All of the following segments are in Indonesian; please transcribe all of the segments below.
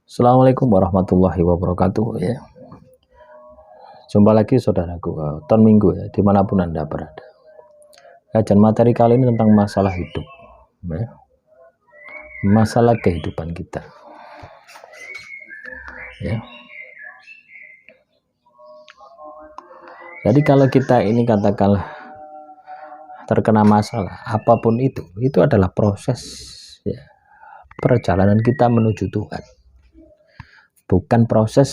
Assalamualaikum warahmatullahi wabarakatuh ya. Jumpa lagi saudaraku, tahun minggu ya, dimanapun Anda berada. Kajian materi kali ini tentang masalah hidup ya. Masalah kehidupan kita ya. Jadi kalau kita ini katakanlah terkena masalah apapun itu adalah proses ya, perjalanan kita menuju Tuhan, bukan proses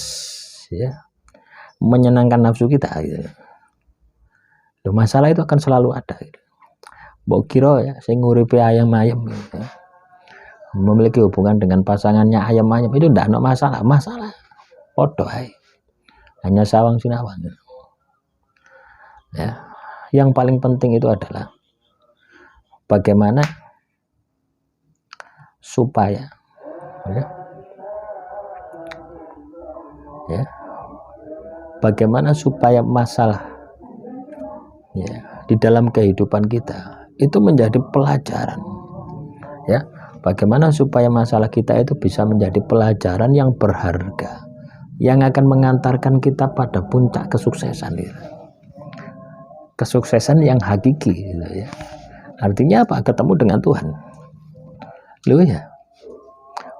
ya menyenangkan nafsu kita gitu. Masalah itu akan selalu ada gitu. Mbok kira ya sing nguripe ayam-ayam gitu, memiliki hubungan dengan pasangannya ayam-ayam itu ndak ada masalah podo ae, hanya sawang sinawang gitu. Ya, yang paling penting itu adalah bagaimana supaya bagaimana supaya masalah ya di dalam kehidupan kita itu menjadi pelajaran ya, bagaimana supaya masalah kita itu bisa menjadi pelajaran yang berharga yang akan mengantarkan kita pada puncak kesuksesan gitu. Kesuksesan yang hakiki gitu ya. Artinya apa? Ketemu dengan Tuhan loh ya.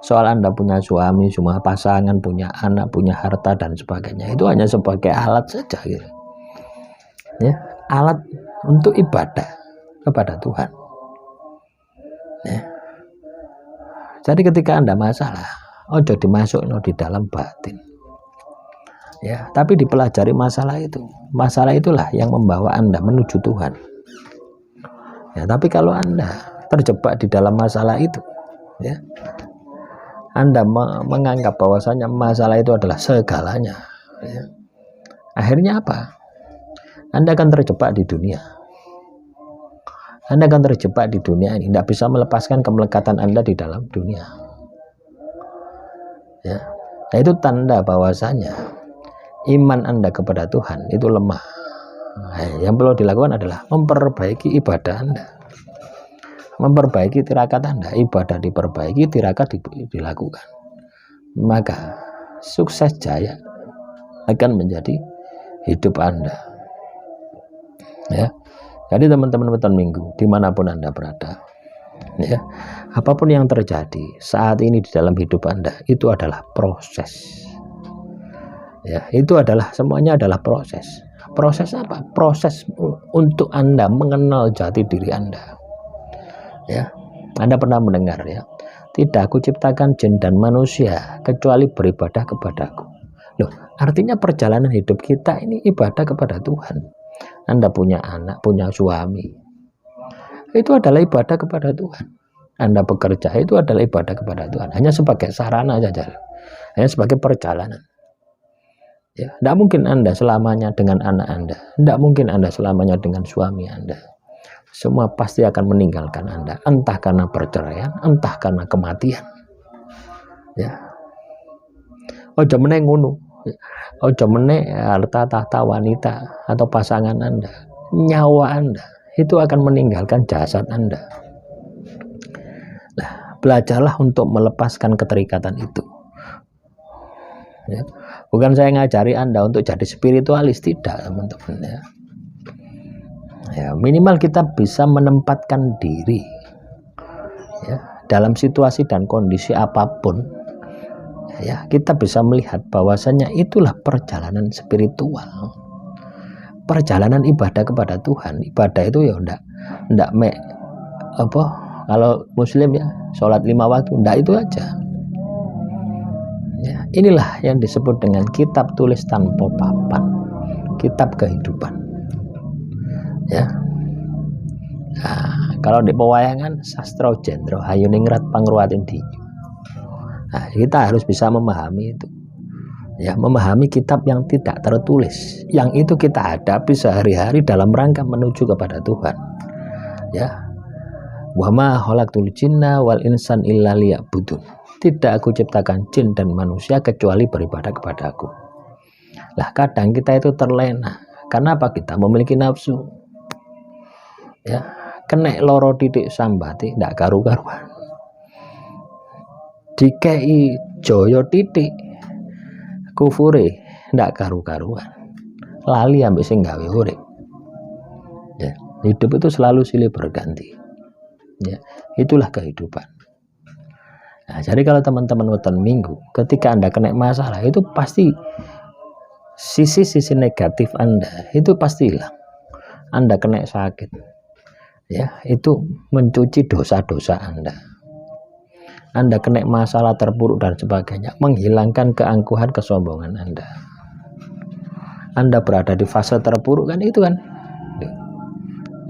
Soal Anda punya suami, semua pasangan, punya anak, punya harta dan sebagainya, itu hanya sebagai alat saja gitu ya, alat untuk ibadah kepada Tuhan ya. Jadi ketika Anda masalah, ojo dimasukno di dalam batin ya, tapi dipelajari masalah itu. Masalah itulah yang membawa Anda menuju Tuhan ya. Tapi kalau Anda terjebak di dalam masalah itu ya, Anda menganggap bahwasanya masalah itu adalah segalanya ya, akhirnya apa? Anda akan terjebak di dunia. Anda akan terjebak di dunia ini, tidak bisa melepaskan kemelekatan Anda di dalam dunia ya. Nah, itu tanda bahwasanya iman Anda kepada Tuhan itu lemah. Nah, yang perlu dilakukan adalah memperbaiki ibadah Anda, memperbaiki tirakat Anda. Ibadah diperbaiki, tirakat dilakukan, maka sukses jaya akan menjadi hidup Anda ya. Jadi teman-teman weton minggu dimanapun Anda berada ya, apapun yang terjadi saat ini di dalam hidup Anda itu adalah proses ya. Itu adalah semuanya adalah proses. Proses apa? Proses untuk Anda mengenal jati diri Anda ya. Anda pernah mendengar ya, tidak aku ciptakan jin dan manusia kecuali beribadah kepadaku. Loh, artinya perjalanan hidup kita ini ibadah kepada Tuhan. Anda punya anak, punya suami, itu adalah ibadah kepada Tuhan. Anda bekerja, itu adalah ibadah kepada Tuhan. Hanya sebagai sarana saja, hanya sebagai perjalanan ya. Tidak mungkin Anda selamanya dengan anak Anda, tidak mungkin Anda selamanya dengan suami Anda. Semua pasti akan meninggalkan Anda, entah karena perceraian, entah karena kematian ya. Ojo meneh ngono, ojo meneh harta tahta wanita atau pasangan Anda, nyawa Anda itu akan meninggalkan jasad Anda. Nah, belajarlah untuk melepaskan keterikatan itu ya. Bukan saya ngajari Anda untuk jadi spiritualis, tidak teman-teman ya. Ya, minimal kita bisa menempatkan diri ya dalam situasi dan kondisi apapun ya, kita bisa melihat bahwasanya itulah perjalanan spiritual, perjalanan ibadah kepada Tuhan. Ibadah itu ya ndak apa, kalau muslim ya sholat 5 waktu, ndak itu aja ya. Inilah yang disebut dengan kitab tulis tanpa papan, kitab kehidupan ya. Nah, kalau di pewayangan sastra jendro hayuningrat pangruatin di. Nah, kita harus bisa memahami itu ya, memahami kitab yang tidak tertulis, yang itu kita hadapi sehari-hari dalam rangka menuju kepada Tuhan ya. Wa ma khalaqtul jinna wal insan illa liya'budun. Tidak aku ciptakan jin dan manusia kecuali beribadah kepadaku. Lah kadang kita itu terlena. Karena apa? Kita memiliki nafsu ya, kena loro titik sambati ndak karu-karuan. dikei joyo titik kufure ndak karu-karuan, lali ambek sing gawe urip. Ya, hidup itu selalu silih berganti. Ya, itulah kehidupan. Nah, jadi kalau teman-teman weton minggu, ketika Anda kena masalah, itu pasti sisi-sisi negatif Anda itu pasti hilang. Anda kena sakit, ya, itu mencuci dosa-dosa Anda. Anda kena masalah terpuruk dan sebagainya, menghilangkan keangkuhan, kesombongan Anda. Anda berada di fase terpuruk kan itu kan.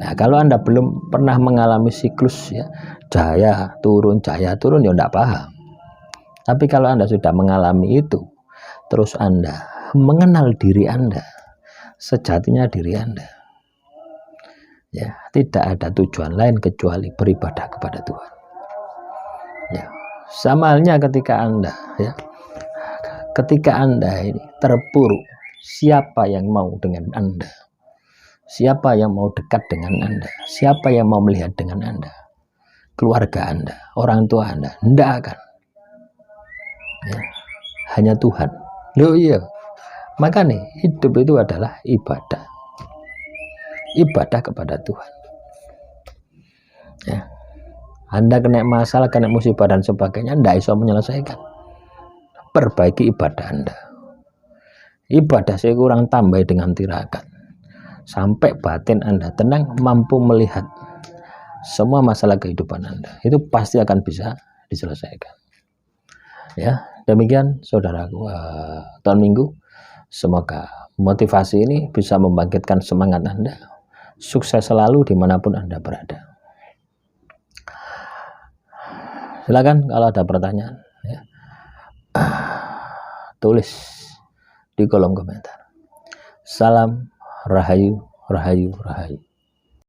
Nah, kalau Anda belum pernah mengalami siklus ya, jaya turun ya enggak paham. Tapi kalau Anda sudah mengalami itu, terus Anda mengenal diri Anda, sejatinya diri Anda, ya, tidak ada tujuan lain kecuali beribadah kepada Tuhan. Ya, sama halnya ketika Anda ini terpuruk, siapa yang mau dengan Anda? Siapa yang mau dekat dengan Anda? Siapa yang mau melihat dengan Anda? Keluarga Anda, orang tua Anda, enggak akan. Ya, hanya Tuhan. Loh iya. Maka nih, hidup itu adalah ibadah. Ibadah kepada Tuhan. Ya. Anda kena masalah, kena musibah dan sebagainya, enggak bisa menyelesaikan. Perbaiki ibadah Anda. Ibadah saya kurang tambah dengan tirakat. Sampai batin Anda tenang, mampu melihat semua masalah kehidupan Anda, itu pasti akan bisa diselesaikan. Ya, demikian saudaraku, tahun minggu, semoga motivasi ini bisa membangkitkan semangat Anda. Sukses selalu dimanapun Anda berada. Silakan kalau ada pertanyaan, ya, tulis di kolom komentar. Salam Rahayu, Rahayu, Rahayu.